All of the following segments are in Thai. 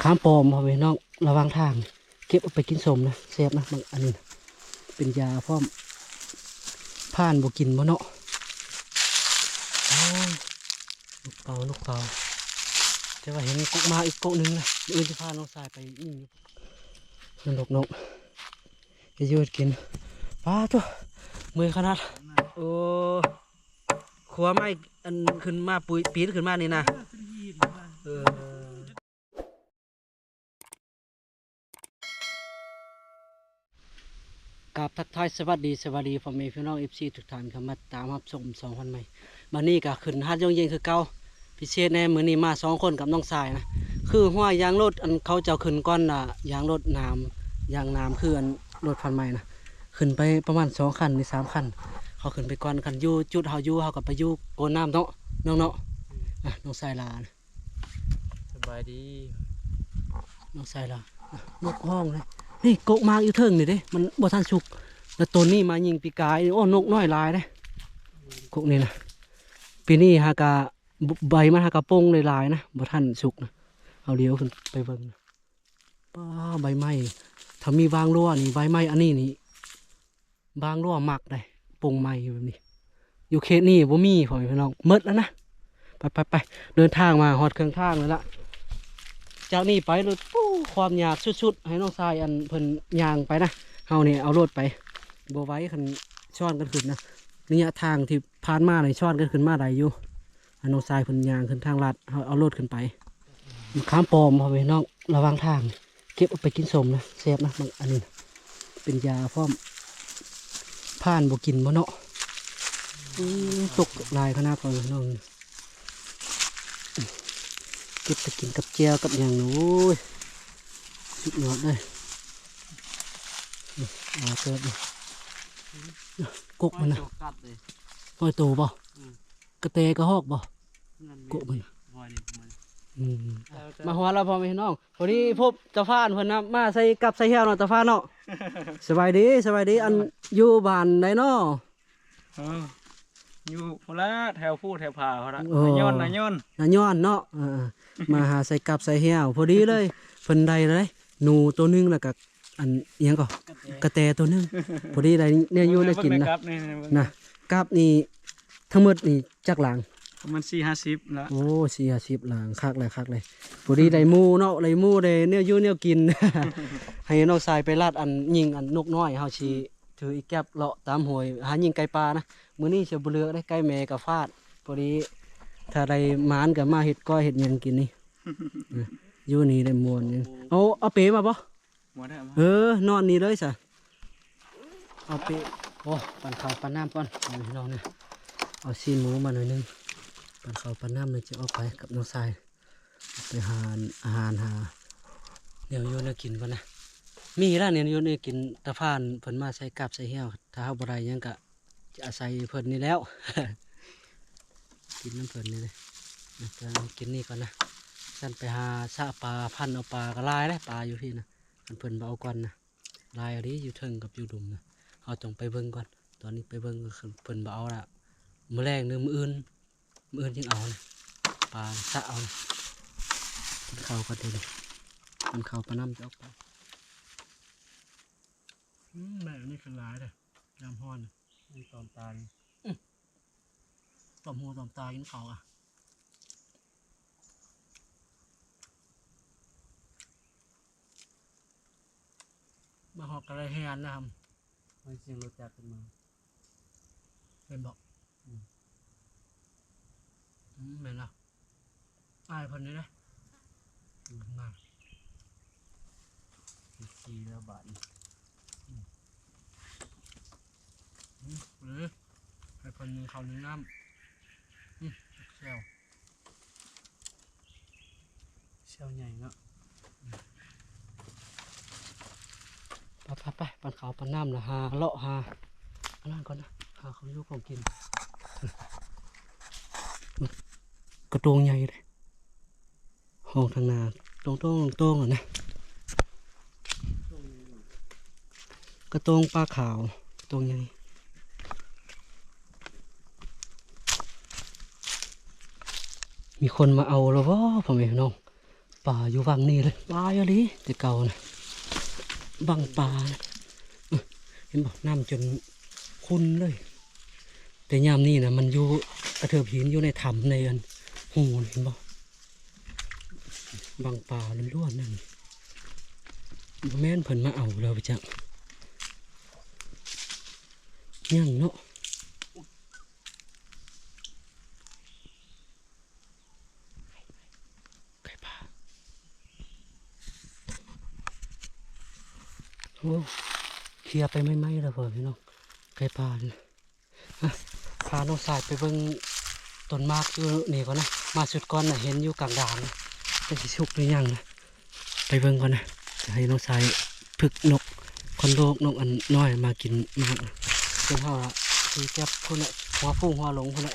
ข้ามปอมพอไปน้องระวังทางเก็บเอาไปกินสมนะแซ่บนะบางอันนี้นะเป็นยาพร้อมผ่านบ่กินบ่เนาะโอ้ยลูกเต่าจะว่าเห็นกกมาอีกกกหนึ่งนะอื่นจะพาน้องสายไปนี่นั่นดอกนกจะยืดกินป้าตัวมือขนาดโอ้ขวาไม่อันขึ้นมาปุ๋ยปีนขึ้นมานี่นะกับทักทายสวัสดีพ่อแม่พี่น้องFCทุกท่านเข้ามาตามรับชม2 คนใหม่มานี่ก็ขึ้นฮัดยงเย็นคือเก่าพิเศษแน่มื้อนี้มา2 คนกับน้องสายนะคือห้วยยางรถอันเขาจะขึ้นก้อนน่ะยางรถน้ำยางน้ำคืออันรถพันใหม่นะขึ้นไปประมาณ2 คันหรือ3 คันเขาขึ้นไปก่อนคันอยู่จุดเฮาอยู่เฮาก็ไปอยู่โกนน้ำเนาะน้องเนาะน้องสายลานะ สบายดี น้องสายลานกห้องเลยนี่กกมากอยู่เทิงนี่เด้มันบ่ทันสุกแล้วตัวนี้มายิงปีกายโอ้นกน้อยลายเด้กกนี่นะปีนี้ฮากาใบมันฮากาโป่งเลยลายนะบ่ทันสุกนะเอาเลี้ยวขึ้นไปเบิ่งนะป้าใบไม้ถ้ามีบางรั่วนี่ใบไม้อันนี้นี่บางรั่วหมักได้โป่งไม้แบบนี้อยู่เขตนี้บ่มีพ่อพี่น้องหมดแล้วนะไปเดินทางมาฮอดเครื่องทางแล้วล่ะจากนี้ไปรถความยากสุดๆให้น้องทรายอันเพิ่นยางไปนะเฮานี่เอารถไปบ่ไว้คันช้อนกันขึ้นนะระยะทางที่ผ่านมาในช้อนกันขึ้นมาได้อยู่ให้น้องทรายเพิ่นยางขึ้นทางลัดเอารถขึ้นไปข้ามปอมพ่อพี่น้องระวังทางเก็บเอาไปกินสมนะแซ่บนะบางอันนี้นะเป็นยาพร้อมผ่านบ่กินบ่เนาะตกลายขนาดพ่อพี่น้องเก็บไปกินกับเจียวกับอย่างนู้นสุดยอดเลยเอาเกิดเลยกกมันนะห้อยโตบ่กระเตกระหอกบ่กกมันมาหัวเราพอไหมน้องพอดีพบเจ้าฟ้านเพิ่นนะมาใส่กับใส่เหี้ยวเนาะเจ้าฟ้านเนาะสบายดีอันอยู่บ้านไหนเนาะอยู่พละแถวผู้แถวผ่าพละนายนเนาะมาหาใส่กับใส่เหี้ยวพอดีเลยเพิ่นได้เลยหนูตัวนึงแล้วก็อันยังก็กระแตตัวนึงพอดีได้เนี่ยอยู่ได้กินนะกับนี่ทั้งหมดนี่จักหลังมัน40แล้วโอ้40หลังคักเลยพอดีได้หมูเนาะได้หมูได้เนี่ยอยู่เนี่ยกิน ให้น้องสายไปลาดอันยิงอันนกน้อยเฮาสิถืออีแก็บเลาะตามห้วยหายิงไก่ปลานะมื้อนี้สิบ่เหลือได้ไก่แม่กับฟาดพอดีถ้าได้หมานก็มาเฮ็ดก้อยเฮ็ดหยังกินนี่ อยู่นี่ได้ม่วนเอาเปมาบ่นอนนี่เลยซะเอาเปโอ้ปั่นข้าวปั่นน้ำก่อนเอาพี่น้องเนี่ยเอาซีนหมูมาหน่อยนึงปั่นข้าวปั่นน้ำเลยจะเอาไปกับน้องทรายไปหาอาหารหาเดี๋ยวโยนกินก่อนนะมีแล้วเนี่ยโยนกินตะพานเพิ่นมาใส่กับใส่เหี้ยวถ้าเฮาบ่ได้ยังก็จะอาศัยเพิ่นนี่แล้ว กินน้ำเพิ่นนี่เลยจะกินนี่ก่อนนะสั่นไปหาซะปลาพันเอาปลากระลายเลยปลาอยู่พี่นะเพิ่นบ่เอาก่อนนะลายอะไรอยู่เทิงกับอยู่ดุมนะเอาต้องไปเบิ่งก่อนตอนนี้ไปเบิ่งก็เพิ่นบ่เอาละมื้อแรกนึงมื้ออื่นจึงเอานะปลาซะเอานะกินข้าวกันเด้อมันข้าวปลาน้ำจะออกไปแม่นี่คือลายเลยยำฮ้อนนี่ตอมตาดิตอมหัวตอมตากินข้าวอ่ะมาหอกอะไรแฮนนะครับมันเสียงรถจักรขึ้นมาเป็นบอกเหม็นละอายพันนี้นะมาขี่แล้วบาดหรือให้พันนึงเขานึงน้ำเซลใหญ่เนาะไปปันเขาปันน้ำนะหาเลาะหาอะไรก่อนนะหาเขาอยู่ของกินกระโดงใหญ่เลยห้องทางนาตรงอ่ะนะกระโตงปลาขาวกระโตงใหญ่มีคนมาเอาแล้ววะพ่อแม่น้อง ป่าอยู่วังนี่เลยลายอะไรแต่เก่านะบังป่านะเห็นบอกน้ำจนขุ่นเลยแต่ยามนี้นะมันอยู่กระเทิบหินอยู่ในถ้ำในอันหูเห็นบอกบังป่าล้วนๆนั่นบ่แม่นเพิ่นมาเอาเราไปจังยังเนาะไก่ป่าโอ้เคลียร์ไปไม่แล้วเพื่อนพี่น้องไก่ป่าเนี่ยพาน้องสายไปเบิ่งต้นมากอยู่นี่ก่อนนะมาสุดก่อนนะเห็นอยู่กลางด่านนะเป็นสิชุกหรือยังนะไปเบิ่งก่อนนะจะให้น้องสายพึกนกคนโลกนกอันน้อยมากินมากนะเป็นเท่าละคือจับคนละหัวฟุ้งหัวหลงคนละ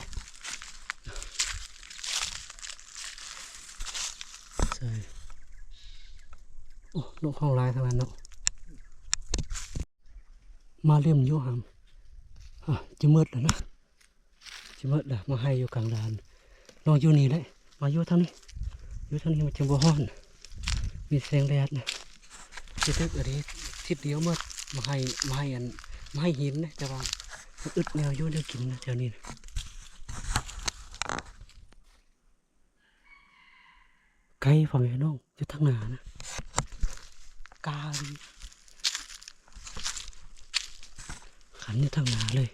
ใช่โอ้นกห้องลายทั้งนั้นเนาะมาเลี่ยมอยู่หำจะมืดแล้วนะจะมืดแล้วมาให้อยู่กลางด่านลองอยู่นี่เลยมาอยู่ทางนี้อยู่ทางนี้มันจะบ่ฮ้อนมีแสงแดดนะที่ตึกอันนี้ทิศเดียวมืดมาให้หินนะแต่ว่ามันอึดแนวอยู่ได้กินนะแถวนี้นะไกลฝั่งไอ้น้องอยู่ทางหน้านะกาดีขันอยู่ทางหน้าเลย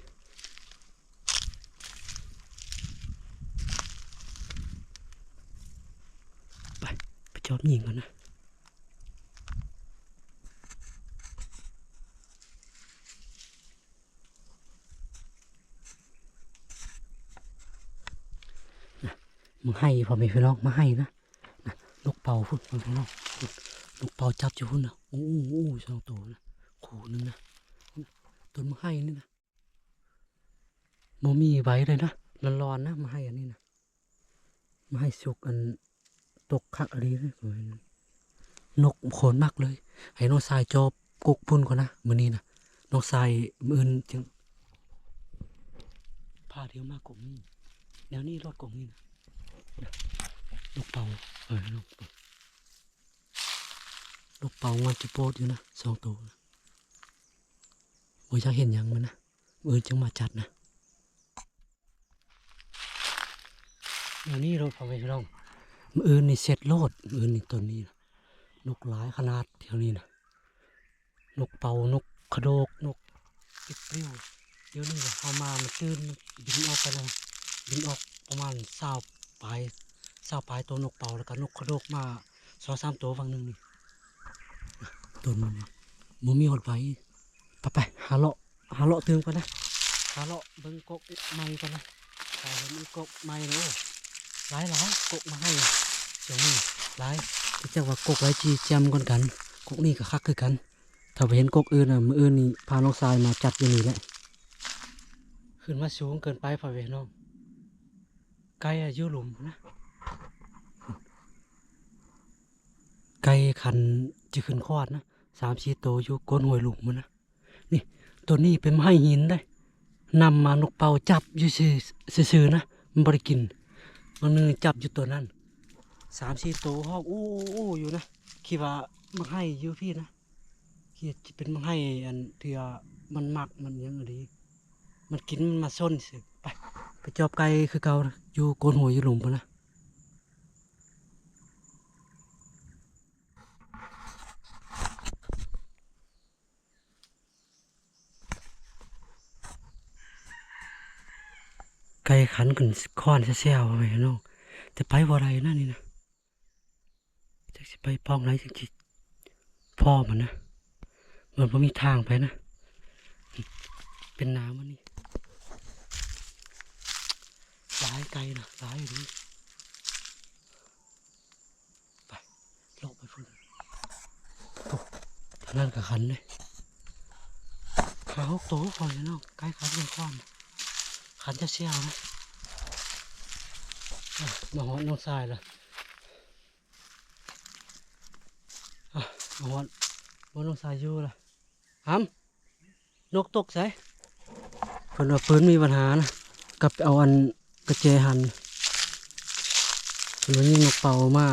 ไปจอบยิงก่อนนะมึงให้พอไม่พี่น้องมาให้นะนกเป่าพุ่นมึงพี่น้องนกเป่าจับอยู่พุ่นนะโอ้โหสองตัวนะขู่นึงนะต้นมาให้นี่นะโมมีใบเลยนะร้อนๆนะมาให้อันนี้นะมาให้สุกอันตกคักอะไรเลยนกโขนมากเลยให้น้องทรายจอบกุกพุ่นก่อนนะมือนี้นะน้องทรายมืออื่นจึงพาเดียวมากกว่านี้แนวนี้รอดกว่านี้นะนกเป่านกเป่านกเป่างอนจิโปดอยู่นะสองตัวนะโอ้ยอยากเห็นยังมันนะมืออื่นจึงมาจัดนะแนวนี้รถพอไปลองมืออื่นนี่เสร็จโลดมืออื่นนี่ตัวนี้นะนกหลายขนาดแถวนี้นะนกเป่านกกระโดกนกปิดปลิ้วเดี๋ยวนี้เอามามันตื่นบินออกไปแล้วบินออกประมาณ20 ปลายตัวนกเป่าแล้วก็นกกระโดกมา2-3 ตัวฝั่งหนึ่งนี่ตัวมันมันมีหดไว้ไปหาเลาะเติมกันนะหาเลาะเบิ่งกกไม้กันนะถ้าเห็นมีกกไม้เนาะหลายกกมาให้เสียงนี่หลายที่จะว่ากกไว้จีจำกันกกนี่ก็คักคือกันถ้าไปเห็นกกอื่นมืออื่นนี่พาน้องทรายมาจัดอยู่นี่แหละขึ้นมาสูงเกินไปพอเวน้องไก่อยู่หลุมนะไก่ขันจะขึ้นคอดนะ3-4 ตัวอยู่ก้นห้วยหลุมมันนะนี่ตัวนี้เป็นไม้หินได้นำมานกเป่าจับอยู่ซื่อๆนะมันบริกินมันนึงจับอยู่ตัวนั้น3-4 ตัวห้องอู้อยู่นะคิดว่ามันให้อยู่พี่นะคิดจะเป็นมันให้อันเถื่อมันหมักมันยังอะไรมันกินมันมาส้นสิไปจอบไก่คือเก่านะอยู่โกนหัวอยู่หลุมปะนะไก่ขันกันค้อนเสียวๆไปน้องแต่ไปบ่ไรนั่นนี่นะจะไปป้องไรจริงๆพ่อมันนะมันไม่มีทางไปนะเป็นน้ำมันนี่หลายไกลนะหลายอยู่ไปลงไปพุ่นทางนั้นกับขันเลยขาหกโตพอเลยน้องไกลขันเป็นค้อนขันจะเสียวนะมาหอดน้องทรายละมาหอดบนน้องทรายอยู่ละนกตกใส่เพิ่นว่าปืนมีปัญหานะกับเอาอันกระเจหันเพิ่นว่ายิงนกเป่ามา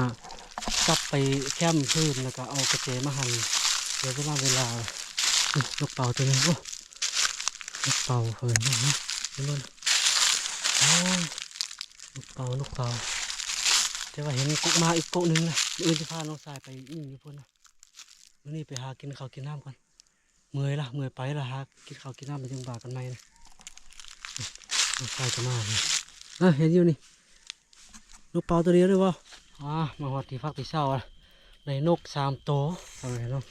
กลับไปแคมป์พื้นแล้วก็เอากระเจมาหั่นเดี๋ยวเวลานี่นกเป่าตัวนึงโอ้นกเป่าเหินนะนี่มันโอ้ยนกเป่าแต่ว่าเห็นกุกมาอีกกุกนึงนะอื่นจะพาน้องสายไปยิ่งอยู่พุ่นนะนี่ไปหากินข้าวกินน้ำก่อนเมื่อยไปละหากินข้าวกินน้ำไปจังบากันไหมนะน้องสายจะมาเลยเห็นอยู่นี่นกเป่าตัวเดียวด้วยวะมาหอดที่พักที่เช้าอ่ะได้นก3 ตัวเอาไงเนาะ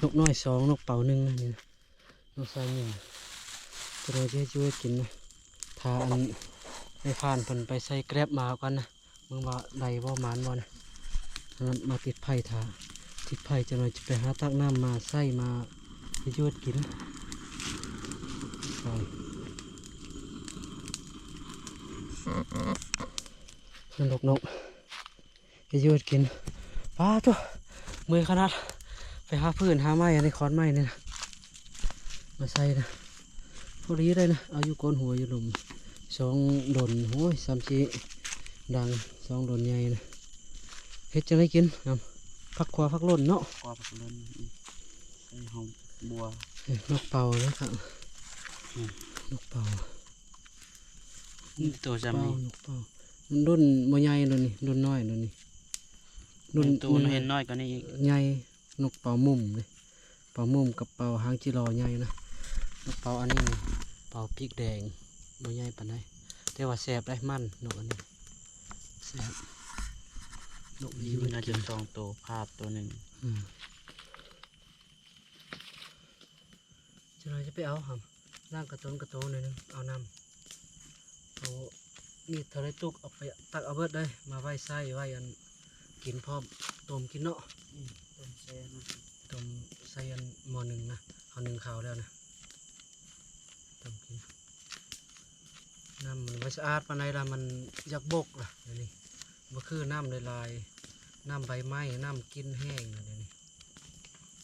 นกน้อย2นกเป่า1นะนี่นะนกสาย1ตัวเราจะช่วยกินนะถ้าอันในผ่านเพิ่นไปใส่แกร็บมากันนะมึงว่าได้บ่หมานบ่นะมาติดไผ่ถาติดไผ่จะหน่อยจะไปหาตักน้ำมาใส่มาให้ยวดกินนกให้ยวดกินป้าตัวเมื่อยขนาดไปหาพื้นหาไม้ในคอนไม้นี่นะมาใส่นะพอดีได้นะเอาอยู่ก้นหัวอยู่หลุม2 ดนโอ้ย3 4ดัง2 ดนใหญ่นะเฮ็ดจะได้กินพักขวาพักล่นเนาะ กว่าผักล้นใส่หอมบัวน กเป่าเลยครับนกเป่า นี่ตัวจำนี่ นกเป่ามันรุ่นบ่ใหญ่เลยนี่รุ่นน้อยเลยนี่ ตัวมันเห็นน้อยกว่านี้อีก ใหญ่นกเป่ามุมเลยเป่ามุมกับเป่าหางจิรอใหญ่นะนกเป่าอันนี้นี่เป่าพริกแดงบ่ใหญ่ปานใดแต่ว่าแซ่บได้มันนกอันนี้แซ่บนก นี่ นี้ มันน่าจะ2 ตัวภาพตัวหนึ่ง จะไปเอาครับร่างกระต้นหน่อยนึงเอาน้ำเอามีดเท่าไรตุกเอาไปตักเอาเบิดได้มาไว้ใส่ไว้อันกินพร้อมต้มกินเนาะ ต้นแซ่นะ ต้มใส่อันหม้อหนึ่งนะเอา1 ข้าวแล้วนะต้มกินน้ำมันไม่สะอาดปานใดละมันอยากบกล่ะเดี๋ยวนี้มันคือน้ำลายๆน้ำใบไม้น้ำกินแห้งเดี๋ยวนี้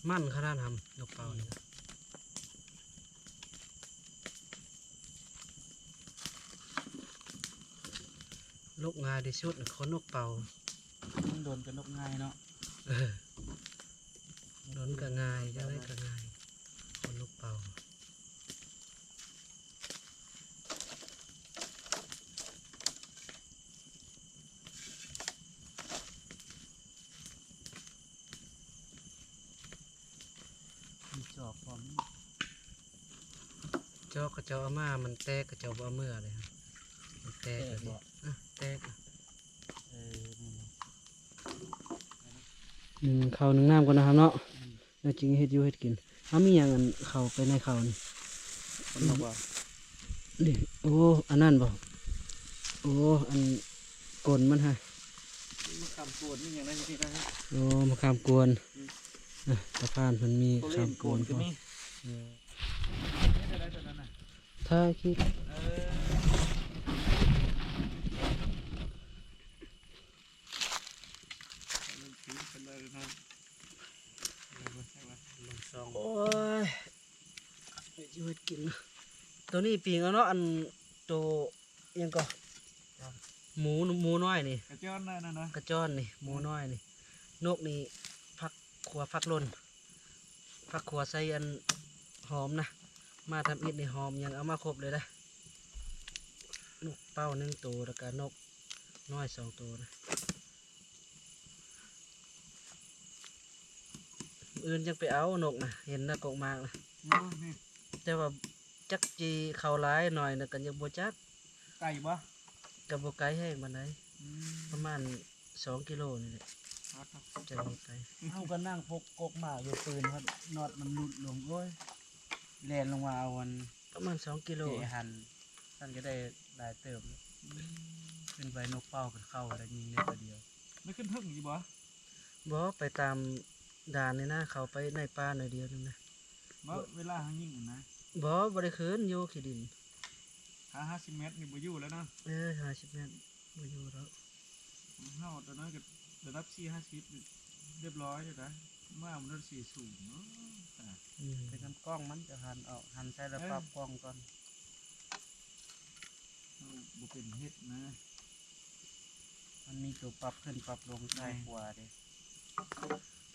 มันขนาดทำนกเป่านี่นะนกงาที่สุดคนนกเป่า มันโดนกับนกง่ายเนาะ โดนกระงายจะได้กระงายคนนกเป่ามีจอกพร้อม เจ้ากระเจ้าอาม่ามันแตกกระเจ้าบ่เอาเมื่อเลยครับมันแตกเลยแตก ข้าวหนึ่งน้ำก่อนนะครับเนาะแล้วจึงเฮ็ดอยู่เฮ็ดกินมีอย่างอันเข้าไปในข้าวนี่ คนบอกว่า นี่โอ้อันนั้นบ่โอ้อันกลนมันฮะ มะขามกวนนี่อย่างไรที่ได้ โอ้มะขามกวนตะพานมันมีขามกวน ก็ พอ มีได้ตัวนั้นนะ ถ้าคิดโอ้ยเฮ็ดอยู่เฮ็ดกินตัวนี้ปีงเอาเนาะอันตัวยังก็หมูน้อยนี่ กระเจ้านั่นนะ กระจ้อนนี่หมูน้อยนี่นกนี่พักขัวพักล่นพักขัวใส่อันหอมนะมาทำอิฐในหอมยังเอามาครบเลยนะนกเป้า1 ตัวแล้วก็นกน้อย2 ตัวนะอื่นจังไปเอานกนะเห็นนะกงมากนะแต่ว่าจักจีเข้าร้ายหน่อยนะกันยังบ่จัก ไก่บ่ กับบ่ไกลแห้งมันได้ประมาณ2 กิโลนี่แหละจะมีไกล เอาก็นั่งพกกกมาอยู่ปืนครับนอดมันหลุดลงโอ้ยแลนลงมาเอาวัน ประมาณ2 กิโล เจหันท่านก็ได้หลายเติมขึ้นไปนกเป้ากันเข้าแล้วยิงในตัวเดียวไม่ขึ้นทึ่งอยู่บ่ บ่ไปตามด่านนี่นะเขาไปในป่าหน่อยเดียวนึงนะ บ่เวลาหายิงนะ บ่ได้คืนอยู่ขี้ดิน หา50 เมตรนี่บ่อยู่แล้วนะ 50 เมตรบ่อยู่แล้ว เฮาตอนนั้นก็ระดับ4-50เรียบร้อยอยู่นะมามันได้40เนาะ เป็นน้ำกล้องมันจะหันออกหันใส่แล้วปรับกล้องก่อนบุเป็นเฮ็ดนะ มันมีตัวปรับขึ้นปรับลงซ้ายขวาเด้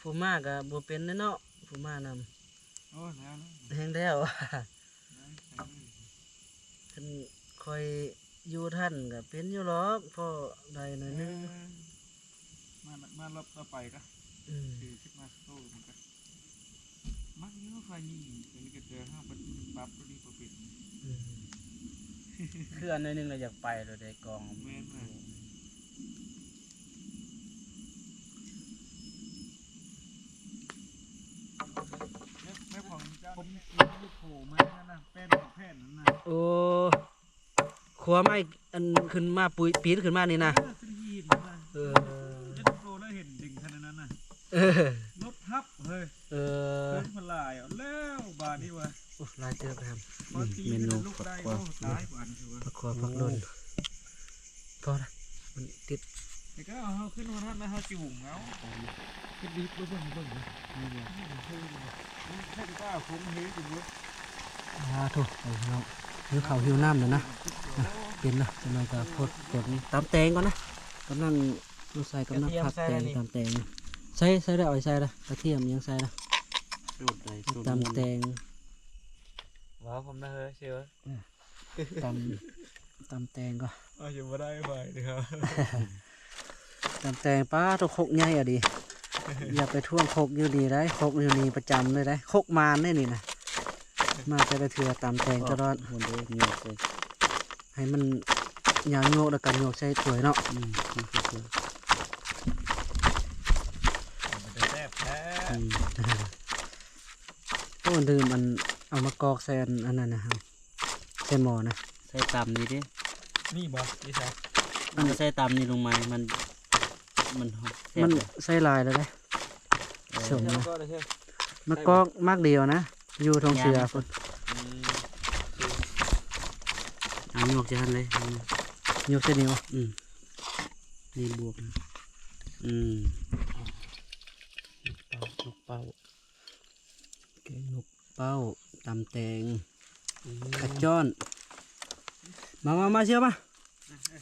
ผู้มากอะบ่เป็นเนาะผู้มานำ โอ้แล้วนะ แห้งแล้ว ได้ ท่านคอยอยู่ท่านก็เป็นอยู่หรอกพ่อใดหน่อยนึง มารอบต่อไปก็ อืม คือคิดมาสโตมันก็มักเยอะไฟนี่เป็นก็เจอห้ามันปรับตัวนี้ตัวปิด อืมคืออันหน่อยนึงเราอยากไปเลยได้กอง แม่นมากแม่ของเจ้าผมลูกโผล่มานั่นนะแป้นของแผ่นนั้นนะ โอ้ขัวไม้อันขึ้นมาปุยปีนขึ้นมานี่นะ ขึ้นยีนนะ เออ จะโผล่แล้วเห็นดิ่งขนาดนั้นนะ เออ ลบทับเฮ้ย เออ เพิ่นพลายเอาแล้วบาดนี่วะ โอ้ลายเติบครับ พอตีเป็นลูกได้โอ้ตายกว่านี่วะ ผักขัวผักลนพอละมันติด แต่ก็เอาขึ้นมาท่านนะเฮาจิหุ่งเอาขึ้นดีเบิ่งนี่เนี่ยแค่ก็คงเฮ็ดอยู่ ถูกเอาเราหิวข้าวหิวน้ำเลยนะเป็นนะจะมากับพดกดนี่ตามแตงก่อนนะกำลังลูกใส่กำลังผัดแตงตามแตงใส่ได้เอาใส่ละกระเทียมยังใส่ละ สูตรใดสูตร ตามแตง ว้าวผมนะเฮ้ยเชียว ตามแตงก็ อยู่มาได้ไปนะครับ ตามแตงป้าต้องโคกใหญ่อะดิอย่าไปท่วงโคกอยู่ดีได้โคกอยู่นี่ประจำเลยได้โคกมานได้นี่นะมาจะได้เถื่อตามแตงตลอด คนเดียวมีเลย ให้มันยาวโยกแล้วกันโยกใส่ถ้วยเนาะ มันจะแซ่บแท้ ต้นดื่มมันเอามากอกใส่อันนั้นนะครับใส่หม้อนะ ใส่ตำนี่ดิ นี่บ่นี่ใช่ มันจะใส่ตำนี่ลงมามันหอมแซ่บ มัน เลย ใส่ลายแล้วได้สมนะ ก็เลยเชียว มากอกมากเดียวนะอยู่ทงเสือพุ่น เอาหยวกจะทันเลย ยกเส้นนิ้ว นี่บวกนะอืม นกเป้าแกงนกเป้าตำแตงกระจ้อน มาเชียวมา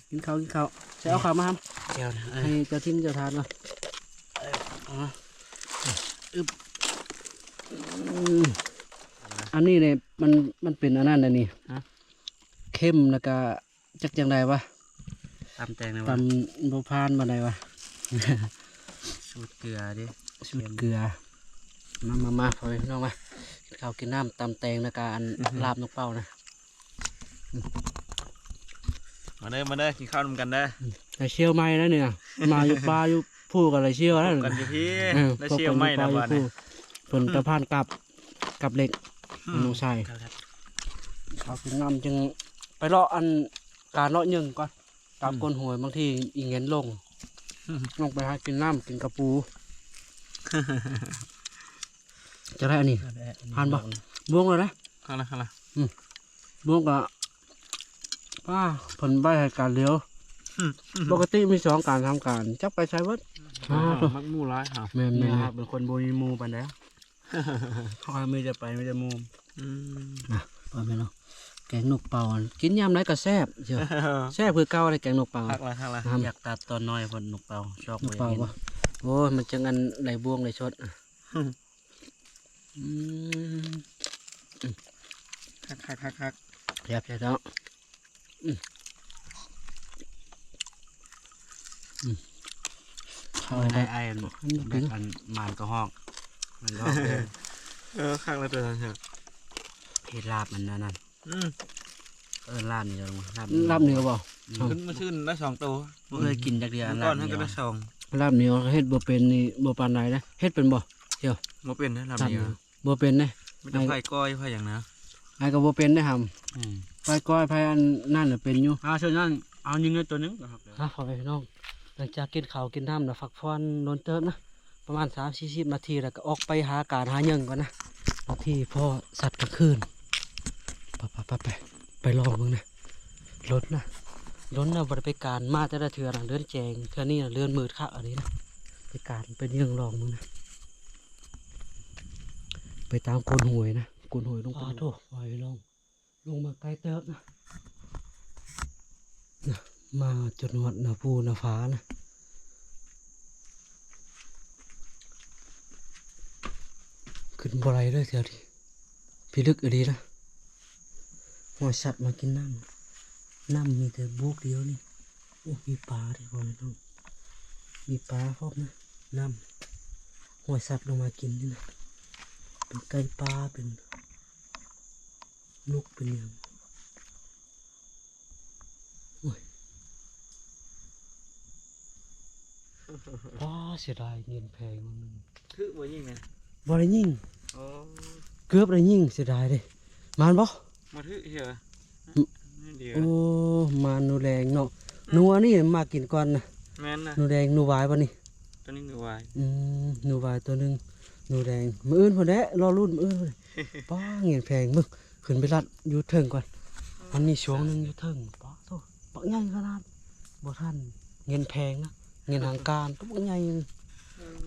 กินข้าวใส่เอาข้าวมาท แก้วนะำให้เจ้าทิมเจ้าทานมา อ๋อ อันนี้เนี่ยมันเป็นอันนั้นนะนี่เข้มแล้วก็จักจังไดวะ ตำแตงนะ ต วะ ำบพานมาไดวะ สูตรเกลือดิ สูตรเกลือมาพอพี่น้องมากินข้าวกินน้ำตำแตงแล้วก็อันลาบนกเป้านะ มาเด้อกินข้าวนำกันเด้อ แต่เชี่ยวไม้แล้วเนี่ย มาอยู่ปลาอยู่ผู้กันเลยเชี่ยวแล้ว กันอยู่พี่ เออ แล้วเชียวไม่นะบ้าน ผู้ นี้ ผลตะพานกับเหล็กน้องชาย ครับ ข้าวกินน้ำจึงไปเลาะอันการเลาะยึงก่อนตามก้นหวยบางทีอีเงินลงไปหากินน้ำกินกระปู จะได้อันนี้ ผ่านบ่ บ้วงเลยนะ ข้างละ บ้วงกะป้าผลใบให้การเลี้ยวปกติมี2การทำการจับไปใช้วัด มักมู่ร้ายครับ แม่น นี่ แม่ ครับเป็นคนโบยมูปันแล้วเขาไม่จะไปไม่จะมู ป้าแม่เนาะแกงนกเป่ากินยามไหนก็แซ่บเชียวแซ่บคือเก่าเลยแกงนกเป่า ข้างละ อยากตัดตอนน้อยคนนกเป่าชอบ นกเป่าปะโอ้ยมันจังอันไหลบ่วงไหลชดอืม คัก แซ่บใช่เนาะเข้า ไอ้ ได้ ไอ้แบบอันมานก็ห้องมันก็ ข้างละตัวนั้นเชียว เพลาบมันนั่นลาบนี่จะลงลาบ ลาบเหนียวบ่ ขึ้นมาชื่นได้2ตัว บ่เคยกินจากเดียว ก่ ลา อบ น เห ท่าน นี ก็ ยว ได้2 ลาบเหนียวเฮ็ดบ่เป็นนี่บ่ปานใดนะเฮ็ดเป็นบ่ บ่เป็นนะลำ ลาบ เดี เห ยว นียวบ่เป็นเด้ ไม่ได้ไผ่ก้อยไผ่อย่างนะ ไอ้ก็บ่เป็นได้หำไปก้อยไปอันนั่นน่ะเป็นอยู่ เชิญนั่นเอายิงเงินตัวนึงครับ ขอไปพี่น้องหลังจากกินข้าวกินน้ำแล้วพักผ่อนนอนเติมนะประมาณ30-40นาทีแล้วก็ออกไปหาการหาหยังก่อนนะนาทีพอสัตว์กลางคืนไปลองมึงนะรถนะบริไปการมาแต่ละเถื่อนะเลื่อนแจงเถื่อนี่นะเลื่อนมืดคักอันนี้นะไปการเป็นยังลองมึงนะไปตามโกนหวยนะโกนหวยลงไปโถปล่อยลงมาไกลเติบนะมาจนหอดหน้าภูหน้าฟ้านะ ขึ้นบ่ไรเลยเสียวทีพี่ลึกอยู่ดีนะหัวสัตว์มากินน้ำมีแต่บุกเดียวนี่โอ้มีปลาด้วยพ่อแม่น้องมีปลาพร้อมนะน้ำหัวสัตว์ลงมากินนี่นะเป็นไก่ปลาเป็นนกเป็นอย่างโอ้ยป้าเสียดายเงินแพงมัน คือบ่ยิงนะ บ่ได้ยิง โอ้ เกือบได้ยิงเสียดายเลยมานบ่ มาถือเหี้ยนี่เดียว โอ้มานหนูแดงเนาะหนูอันนี้มากินก่อนนะ แม่นนะ หนูแดงหนูวายป่ะนี่ ตัวนี้คือวาย หนูวายตัวหนึงหนูแดงมื้ออื่นพอแด้รอรุ่นมื้ออื่นพุ่นเด้ป้าเงินแพงมึงขึ้นไปรัดอยู่เทิงก่อนมันมีช่วงหนึงอยู่เทิงป้าโตปักใหญ่ขนาดบ่ทันเงินแพงนะเงินทางการก็ปักใหญ่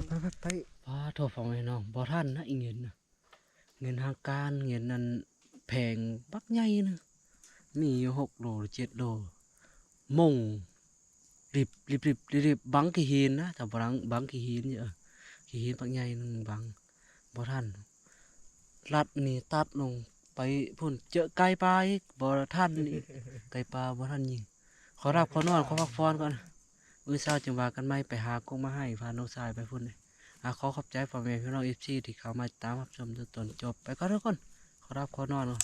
ไปป้าโทรฟังให้น้องบ่ทันนะอีเงินนะเงินทางการเงินนั้นแพงปักใหญ่นะมีอยู่6 โล 7 โลมงรีบบังกี่หินนะแต่บังกี่หินเยอะกี่หินปักใหญ่หนึงบังบ่ทันลัดนี่ตัดลงไปพุ่นเจอไก่ปลาอีกบ่ทันอีกไก่ปลาบ่ทันยิงขอรับขอนอนขอพักผ่อนก่อนมื้อเช้าจึงว่ากันใหม่ไปหากงมาให้พาน้องชายไปพุ่นเลยขอขอบใจพ่อแม่พี่น้อง FC ที่เข้ามาตามรับชมจนจบไปก่อนทุกคนขอรับขอนอนก่อน